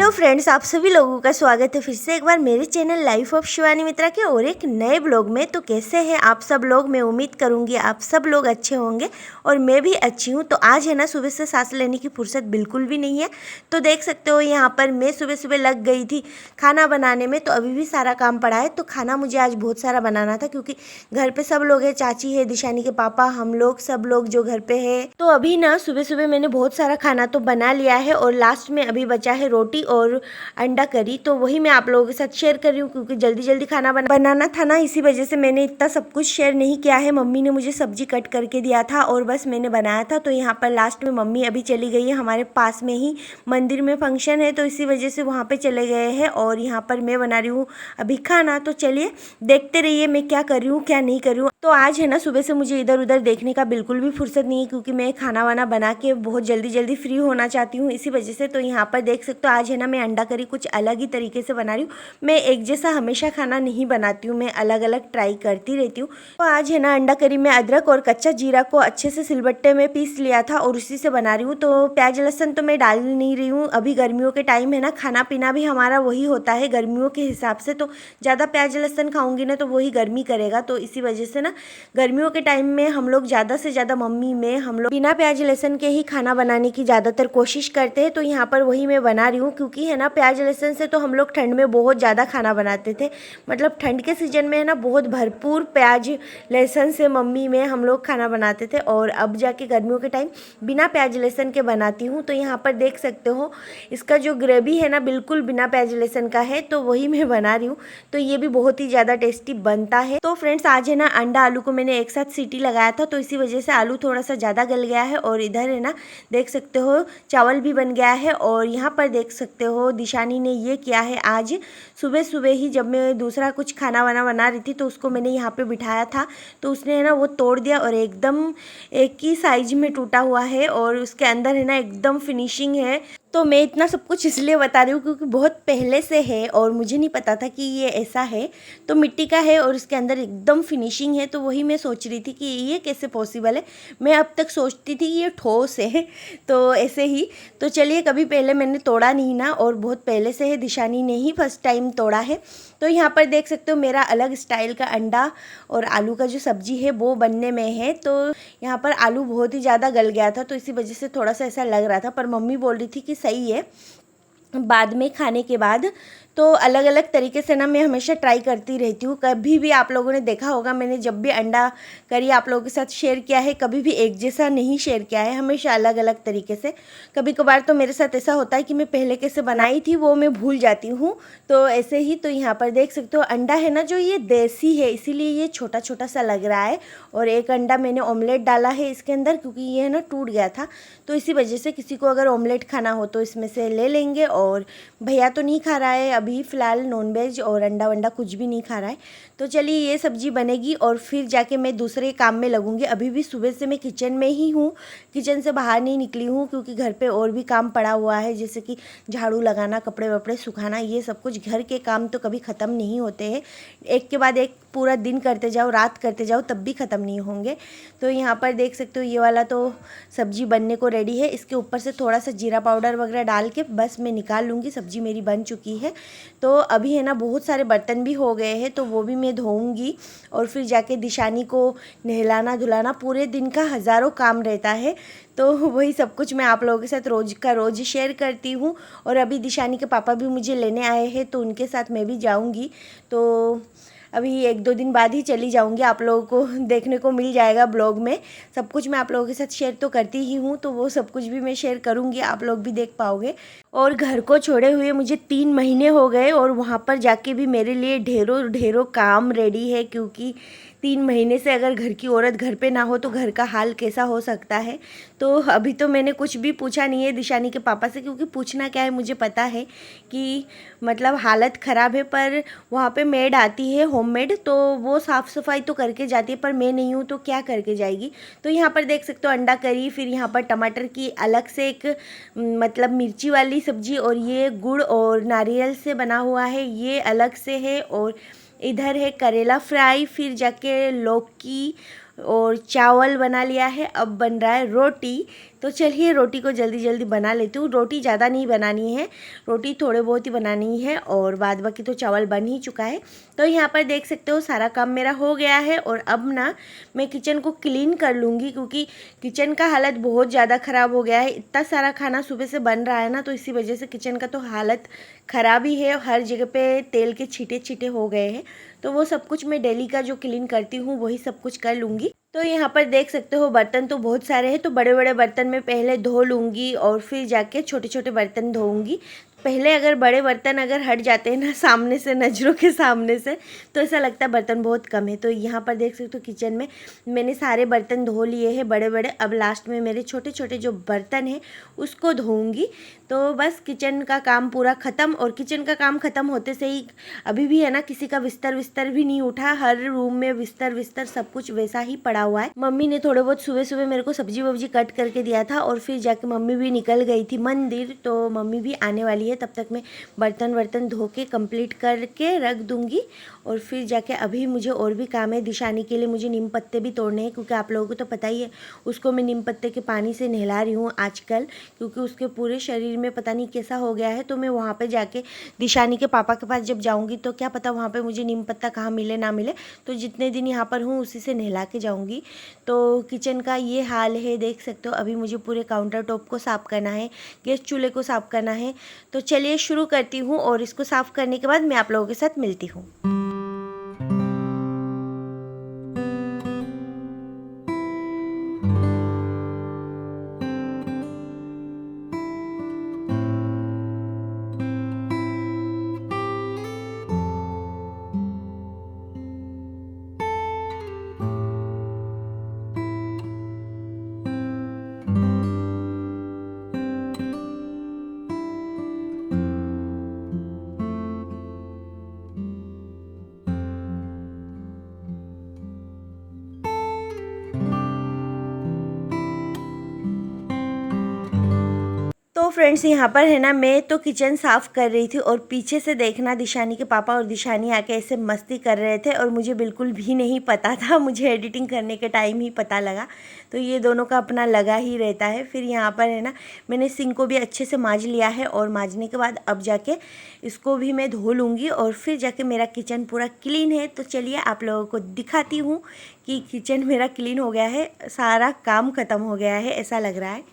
Hello friends, आप सभी लोगों का स्वागत है फिर से एक बार मेरे चैनल लाइफ ऑफ शिवानी मित्रा के और एक नए ब्लॉग में। तो कैसे हैं आप सब लोग? मैं उम्मीद करूंगी आप सब लोग अच्छे होंगे और मैं भी अच्छी हूं। तो आज है ना, सुबह से सांस लेने की फुर्सत बिल्कुल भी नहीं है। तो देख सकते हो यहाँ पर मैं सुबह सुबह लग गई थी खाना बनाने में। तो अभी भी सारा काम पड़ा है। तो खाना मुझे आज बहुत सारा बनाना था क्योंकि घर पर सब लोग हैं, चाची है, दिशानी के पापा, हम लोग सब लोग जो घर पे है। तो अभी ना सुबह सुबह मैंने बहुत सारा खाना तो बना लिया है और लास्ट में अभी बचा है रोटी और अंडा करी। तो वही मैं आप लोगों के साथ शेयर कर रही हूँ क्योंकि जल्दी जल्दी खाना बनाना था ना, इसी वजह से मैंने इतना सब कुछ शेयर नहीं किया है। मम्मी ने मुझे सब्जी कट करके दिया था और बस मैंने बनाया था। तो यहाँ पर लास्ट में मम्मी अभी चली गई है, हमारे पास में ही मंदिर में फंक्शन है तो इसी वजह से वहाँ पे चले गए हैं और यहाँ पर मैं बना रही हूँ अभी खाना। तो चलिए देखते रहिए मैं क्या कर रही हूँ क्या नहीं कर रही हूँ। तो आज है ना, सुबह से मुझे इधर उधर देखने का बिल्कुल भी फुर्सत नहीं है क्योंकि मैं खाना वाना बना के बहुत जल्दी जल्दी फ्री होना चाहती हूँ, इसी वजह से। तो यहाँ पर देख सकते हो आज है ना, मैं अंडा करी कुछ अलग ही तरीके से बना रही हूँ। मैं एक जैसा हमेशा खाना नहीं बनाती हूँ, मैं अलग अलग ट्राई करती रहती हूँ। तो आज है ना, अंडा करी में अदरक और कच्चा जीरा को अच्छे से सिलबट्टे में पीस लिया था और उसी से बना रही हूँ। तो प्याज लहसुन तो मैं डाल नहीं रही हूँ, अभी गर्मियों के टाइम है ना, खाना पीना भी हमारा वही होता है गर्मियों के हिसाब से। तो ज़्यादा प्याज लहसुन खाऊंगी ना तो वही गर्मी करेगा। तो इसी वजह से ना गर्मियों के टाइम में हम लोग ज़्यादा से ज़्यादा मम्मी में हम लोग बिना प्याज लहसुन के ही खाना बनाने की ज़्यादातर कोशिश करते हैं। तो यहाँ पर वही मैं बना रही हूँ क्योंकि है ना, प्याज लहसुन से तो हम लोग ठंड में बहुत ज़्यादा खाना बनाते थे। मतलब ठंड के सीजन में है ना, बहुत भरपूर प्याज लहसुन से मम्मी में हम लोग खाना बनाते थे और अब जाके गर्मियों के टाइम बिना प्याज लहसुन के बनाती हूँ। तो यहाँ पर देख सकते हो इसका जो ग्रेवी है ना, बिल्कुल बिना प्याज लहसुन का है। तो वही मैं बना रही हूँ। तो ये भी बहुत ही ज़्यादा टेस्टी बनता है। तो फ्रेंड्स आज है ना, अंडा आलू को मैंने एक साथ सीटी लगाया था तो इसी वजह से आलू थोड़ा सा ज़्यादा गल गया है और इधर है ना, देख सकते हो चावल भी बन गया है। और यहाँ पर देख सकते हो दिशानी ने ये किया है, आज सुबह सुबह ही जब मैं दूसरा कुछ खाना वाना बना रही थी तो उसको मैंने यहाँ पे बिठाया था तो उसने है ना वो तोड़ दिया और एकदम एक ही साइज में टूटा हुआ है और उसके अंदर है ना एकदम फिनिशिंग है। तो मैं इतना सब कुछ इसलिए बता रही हूँ क्योंकि बहुत पहले से है और मुझे नहीं पता था कि ये ऐसा है। तो मिट्टी का है और उसके अंदर एकदम फिनिशिंग है। तो वही मैं सोच रही थी कि ये कैसे पॉसिबल है। मैं अब तक सोचती थी कि ये ठोस है तो ऐसे ही। तो चलिए, कभी पहले मैंने तोड़ा नहीं ना और बहुत पहले से है, दिशानी ने ही फर्स्ट टाइम तोड़ा है। तो यहाँ पर देख सकते हो मेरा अलग स्टाइल का अंडा और आलू का जो सब्जी है वो बनने में है। तो यहाँ पर आलू बहुत ही ज़्यादा गल गया था तो इसी वजह से थोड़ा सा ऐसा लग रहा था, पर मम्मी बोल रही थी कि सही है। बाद में खाने के बाद तो अलग अलग तरीके से ना मैं हमेशा ट्राई करती रहती हूँ। कभी भी आप लोगों ने देखा होगा, मैंने जब भी अंडा करी आप लोगों के साथ शेयर किया है, कभी भी एक जैसा नहीं शेयर किया है, हमेशा अलग अलग तरीके से। कभी कभार तो मेरे साथ ऐसा होता है कि मैं पहले कैसे बनाई थी वो मैं भूल जाती हूँ। तो ऐसे ही। तो यहाँ पर देख सकते हो अंडा है ना, जो ये देसी है इसीलिए ये छोटा छोटा सा लग रहा है। और एक अंडा मैंने ऑमलेट डाला है इसके अंदर क्योंकि ये है ना टूट गया था। तो इसी वजह से किसी को अगर ऑमलेट खाना हो तो इसमें से ले लेंगे। और भैया तो नहीं खा रहा है अभी फ़िलहाल नॉनवेज और अंडा वंडा कुछ भी नहीं खा रहा है। तो चलिए ये सब्ज़ी बनेगी और फिर जाके मैं दूसरे काम में लगूंगी। अभी भी सुबह से मैं किचन में ही हूँ, किचन से बाहर नहीं निकली हूँ क्योंकि घर पे और भी काम पड़ा हुआ है, जैसे कि झाड़ू लगाना, कपड़े वपड़े सुखाना, ये सब कुछ घर के काम तो कभी ख़त्म नहीं होते हैं। एक के बाद एक पूरा दिन करते जाओ, रात करते जाओ, तब भी ख़त्म नहीं होंगे। तो यहाँ पर देख सकते हो ये वाला तो सब्ज़ी बनने को रेडी है। इसके ऊपर से थोड़ा सा जीरा पाउडर वगैरह डाल के बस मैं निकाल लूँगी। सब्ज़ी मेरी बन चुकी है। तो अभी है ना, बहुत सारे बर्तन भी हो गए हैं तो वो भी मैं धोऊंगी और फिर जाके दिशानी को नहलाना धुलाना, पूरे दिन का हज़ारों काम रहता है। तो वही सब कुछ मैं आप लोगों के साथ रोज़ का रोज़ शेयर करती हूँ। और अभी दिशानी के पापा भी मुझे लेने आए हैं तो उनके साथ मैं भी जाऊँगी। तो अभी एक दो दिन बाद ही चली जाऊंगी, आप लोगों को देखने को मिल जाएगा ब्लॉग में। सब कुछ मैं आप लोगों के साथ शेयर तो करती ही हूँ तो वो सब कुछ भी मैं शेयर करूँगी, आप लोग भी देख पाओगे। और घर को छोड़े हुए मुझे 3 महीने हो गए और वहाँ पर जाके भी मेरे लिए ढेरों ढेरों काम रेडी है क्योंकि 3 महीने से अगर घर की औरत घर पे ना हो तो घर का हाल कैसा हो सकता है। तो अभी तो मैंने कुछ भी पूछा नहीं है दिशानी के पापा से क्योंकि पूछना क्या है, मुझे पता है कि मतलब हालत ख़राब है। पर वहाँ पे मेड आती है होममेड, तो वो साफ़ सफाई तो करके जाती है, पर मैं नहीं हूँ तो क्या करके जाएगी। तो यहाँ पर देख सकते हो अंडा करी, फिर यहाँ पर टमाटर की अलग से एक मतलब मिर्ची वाली सब्जी, और ये गुड़ और नारियल से बना हुआ है ये अलग से है। और इधर है करेला फ्राई, फिर जाके लौकी और चावल बना लिया है। अब बन रहा है रोटी। तो चलिए रोटी को जल्दी जल्दी बना लेती हूँ। रोटी ज़्यादा नहीं बनानी है, रोटी थोड़े बहुत ही बनानी है और बाद बाकी तो चावल बन ही चुका है। तो यहाँ पर देख सकते हो सारा काम मेरा हो गया है और अब ना मैं किचन को क्लीन कर लूँगी, क्योंकि किचन का हालत बहुत ज़्यादा ख़राब हो गया है। इतना सारा खाना सुबह से बन रहा है ना, तो इसी वजह से किचन का तो हालत ख़राब ही है। हर जगह पे तेल के छींटे छींटे हो गए हैं, तो वो सब कुछ मैं डेली का जो क्लीन करती हूँ वही सब कुछ कर लूँगी। तो यहाँ पर देख सकते हो बर्तन तो बहुत सारे हैं, तो बड़े बड़े बर्तन में पहले धो लूँगी और फिर जाके छोटे छोटे बर्तन धोऊँगी। पहले अगर बड़े बर्तन अगर हट जाते हैं ना सामने से, नज़रों के सामने से, तो ऐसा लगता है बर्तन बहुत कम है। तो यहाँ पर देख सकते हो किचन में मैंने सारे बर्तन धो लिए हैं बड़े बड़े। अब लास्ट में मेरे छोटे छोटे जो बर्तन हैं उसको धोऊँगी। तो बस किचन का काम पूरा ख़त्म। और किचन का काम ख़त्म होते से ही अभी भी है ना किसी का बिस्तर विस्तर भी नहीं उठा, हर रूम में बिस्तर विस्तर सब कुछ वैसा ही पड़ा हुआ है। मम्मी ने थोड़े बहुत सुबह सुबह मेरे को सब्जी वब्जी कट करके दिया था और फिर जाके मम्मी भी निकल गई थी मंदिर, तो मम्मी भी आने वाली है। तब तक मैं बर्तन वर्तन धो के कंप्लीट करके रख दूंगी और फिर जाके अभी मुझे और भी काम है। दिशानी के लिए मुझे नीम पत्ते भी तोड़ने हैं, क्योंकि आप लोगों को तो पता ही है उसको मैं नीम पत्ते के पानी से नहला रही हूँ आजकल, क्योंकि उसके पूरे शरीर में पता नहीं कैसा हो गया है। तो मैं वहाँ पे जाके दिशानी के पापा के पास जब जाऊँगी तो क्या पता वहाँ पे मुझे नीम पत्ता कहाँ मिले ना मिले, तो जितने दिन यहाँ पर हूँ उसी से नहला के जाऊँगी। तो किचन का ये हाल है, देख सकते हो। अभी मुझे पूरे काउंटर टॉप को साफ़ करना है, गैस चूल्हे को साफ़ करना है। तो चलिए शुरू करती हूँ और इसको साफ़ करने के बाद मैं आप लोगों के साथ मिलती हूँ। तो फ्रेंड्स यहाँ पर है ना, मैं तो किचन साफ़ कर रही थी और पीछे से देखना दिशानी के पापा और दिशानी आके ऐसे मस्ती कर रहे थे और मुझे बिल्कुल भी नहीं पता था, मुझे एडिटिंग करने के टाइम ही पता लगा। तो ये दोनों का अपना लगा ही रहता है। फिर यहाँ पर है ना मैंने सिंक को भी अच्छे से मांज लिया है और मांजने के बाद अब जाके इसको भी मैं धो लूँगी और फिर जाके मेरा किचन पूरा क्लीन है। तो चलिए आप लोगों को दिखाती हूँ कि किचन मेरा क्लीन हो गया है, सारा काम ख़त्म हो गया है ऐसा लग रहा है।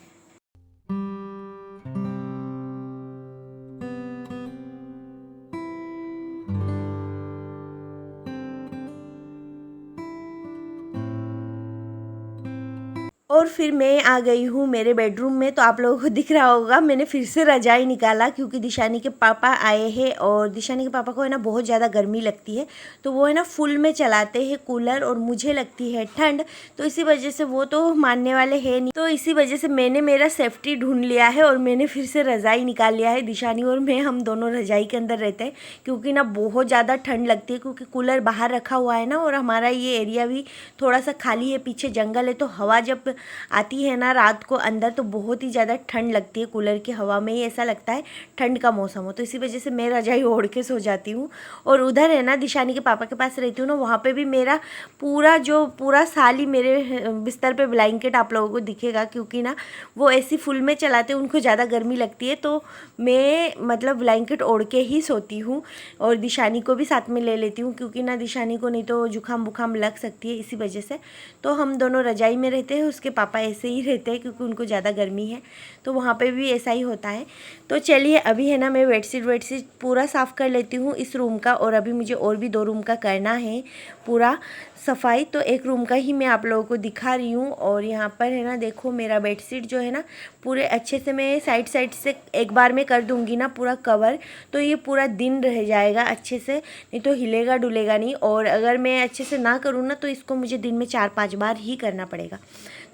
और फिर मैं आ गई हूँ मेरे बेडरूम में। तो आप लोगों को दिख रहा होगा मैंने फिर से रजाई निकाला, क्योंकि दिशानी के पापा आए हैं और दिशानी के पापा को है ना बहुत ज़्यादा गर्मी लगती है, तो वो है ना फुल में चलाते हैं कूलर और मुझे लगती है ठंड। तो इसी वजह से वो तो मानने वाले हैं नहीं, तो इसी वजह से मैंने मेरा सेफ्टी ढूंढ लिया है और मैंने फिर से रजाई निकाल लिया है। दिशानी और मैं हम दोनों रजाई के अंदर रहते हैं, क्योंकि ना बहुत ज़्यादा ठंड लगती है, क्योंकि कूलर बाहर रखा हुआ है ना और हमारा ये एरिया भी थोड़ा सा खाली है, पीछे जंगल है। तो हवा जब आती है ना रात को अंदर तो बहुत ही ज़्यादा ठंड लगती है, कूलर की हवा में ही ऐसा लगता है ठंड का मौसम हो। तो इसी वजह से मैं रजाई ओढ़ के सो जाती हूँ। और उधर है ना दिशानी के पापा के पास रहती हूँ ना, वहाँ पे भी मेरा पूरा साल ही मेरे बिस्तर पे ब्लैंकेट आप लोगों को दिखेगा, क्योंकि ना वो ऐसी फुल में चलाते हैं, उनको ज़्यादा गर्मी लगती है। तो मैं मतलब ब्लैंकेट ओढ़ के ही सोती हूँ और दिशानी को भी साथ में ले लेती हूँ, क्योंकि ना दिशानी को नहीं तो जुकाम बुखाम लग सकती है, इसी वजह से। तो हम दोनों रजाई में रहते हैं, उसके पापा ऐसे ही रहते हैं क्योंकि उनको ज़्यादा गर्मी है, तो वहाँ पे भी ऐसा ही होता है। तो चलिए अभी है ना मैं बेडशीट पूरा साफ़ कर लेती हूँ इस रूम का, और अभी मुझे और भी 2 रूम का करना है पूरा सफाई। तो एक रूम का ही मैं आप लोगों को दिखा रही हूँ। और यहाँ पर है ना देखो मेरा बेडशीट जो है ना पूरे अच्छे से मैं साइड से एक बार में कर दूँगी ना पूरा कवर, तो ये पूरा दिन रह जाएगा अच्छे से, नहीं तो हिलेगा डुलेगा नहीं। और अगर मैं अच्छे से ना करूँ ना तो इसको मुझे दिन में 4-5 बार ही करना पड़ेगा।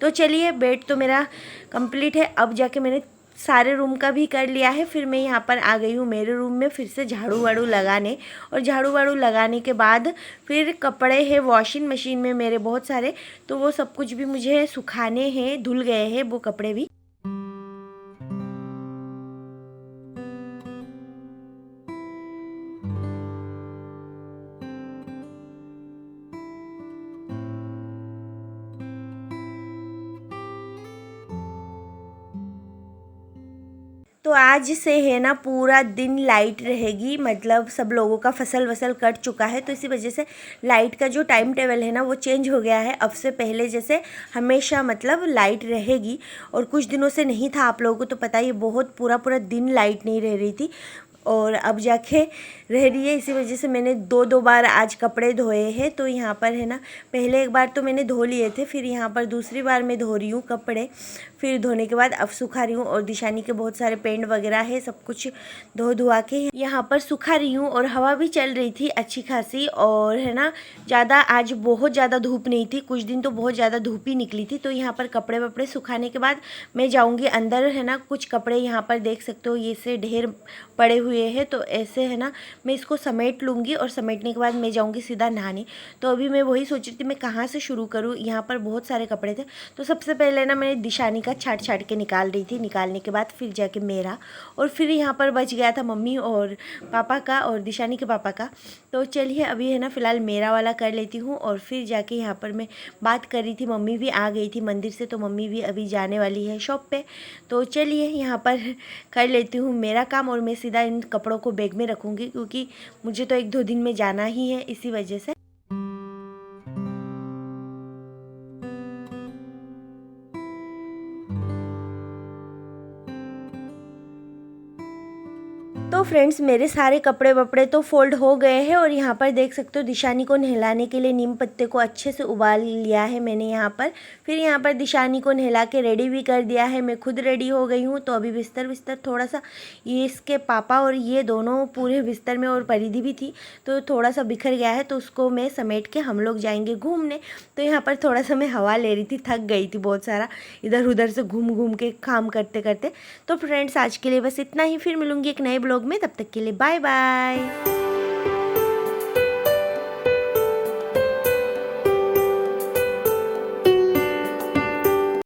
तो चलिए बेड तो मेरा कंप्लीट है। अब जाके मैंने सारे रूम का भी कर लिया है। फिर मैं यहाँ पर आ गई हूँ मेरे रूम में फिर से झाड़ू वाड़ू लगाने, और झाड़ू वाड़ू लगाने के बाद फिर कपड़े हैं वॉशिंग मशीन में मेरे बहुत सारे, तो वो सब कुछ भी मुझे सुखाने हैं, धुल गए हैं वो कपड़े भी। तो आज से है ना पूरा दिन लाइट रहेगी, मतलब सब लोगों का फसल वसल कट चुका है, तो इसी वजह से लाइट का जो टाइम टेबल है ना वो चेंज हो गया है। अब से पहले जैसे हमेशा मतलब लाइट रहेगी, और कुछ दिनों से नहीं था, आप लोगों को तो पता ही है, बहुत पूरा पूरा दिन लाइट नहीं रह रही थी, और अब जाके रह रही है। इसी वजह से मैंने दो बार आज कपड़े धोए हैं। तो यहाँ पर है ना, पहले एक बार तो मैंने धो लिए थे, फिर यहाँ पर दूसरी बार मैं धो रही हूँ कपड़े। फिर धोने के बाद अब सुखा रही हूँ, और दिशानी के बहुत सारे पेंट वगैरह है, सब कुछ धो धुआ के यहाँ पर सुखा रही हूँ। और हवा भी चल रही थी अच्छी खासी, और है ना ज़्यादा आज बहुत ज़्यादा धूप नहीं थी, कुछ दिन तो बहुत ज़्यादा धूप ही निकली थी। तो यहाँ पर कपड़े वपड़े सुखाने के बाद मैं जाऊँगी अंदर, है ना। कुछ कपड़े यहाँ पर देख सकते हो, ये से ढेर पड़े हुए हैं, तो ऐसे है ना मैं इसको समेट लूँगी, और समेटने के बाद मैं जाऊँगी सीधा नहाने। तो अभी मैं वही सोच रही थी मैं कहाँ से शुरू करूँ, यहाँ पर बहुत सारे कपड़े थे। तो सबसे पहले ना मैंने दिशानी का छाट छाट के निकाल रही थी, निकालने के बाद फिर जाके मेरा, और फिर यहाँ पर बच गया था मम्मी और पापा का और दिशानी के पापा का। तो चलिए अभी है ना फ़िलहाल मेरा वाला कर लेती हूँ, और फिर जाके यहाँ पर मैं बात कर रही थी, मम्मी भी आ गई थी मंदिर से, तो मम्मी भी अभी जाने वाली है शॉप पे। तो चलिए यहाँ पर कर लेती हूँ मेरा काम, और मैं सीधा इन कपड़ों को बैग में रखूँगी, क्योंकि मुझे तो 1-2 दिन में जाना ही है, इसी वजह से। तो फ्रेंड्स मेरे सारे कपड़े वपड़े तो फोल्ड हो गए हैं, और यहाँ पर देख सकते हो दिशानी को नहलाने के लिए नीम पत्ते को अच्छे से उबाल लिया है मैंने यहाँ पर। फिर यहाँ पर दिशानी को नहला के रेडी भी कर दिया है, मैं खुद रेडी हो गई हूँ। तो अभी बिस्तर विस्तर थोड़ा सा, ये इसके पापा और ये दोनों पूरे बिस्तर में, और परिधि भी थी, तो थोड़ा सा बिखर गया है, तो उसको मैं समेट के हम लोग जाएंगे घूमने। तो यहाँ पर थोड़ा सा मैं हवा ले रही थी, थक गई थी बहुत सारा इधर उधर से घूम घूम के काम करते करते। तो फ्रेंड्स आज के लिए बस इतना ही, फिर मिलूंगी एक नए ब्लॉग में, तब तक के लिए बाय बाय।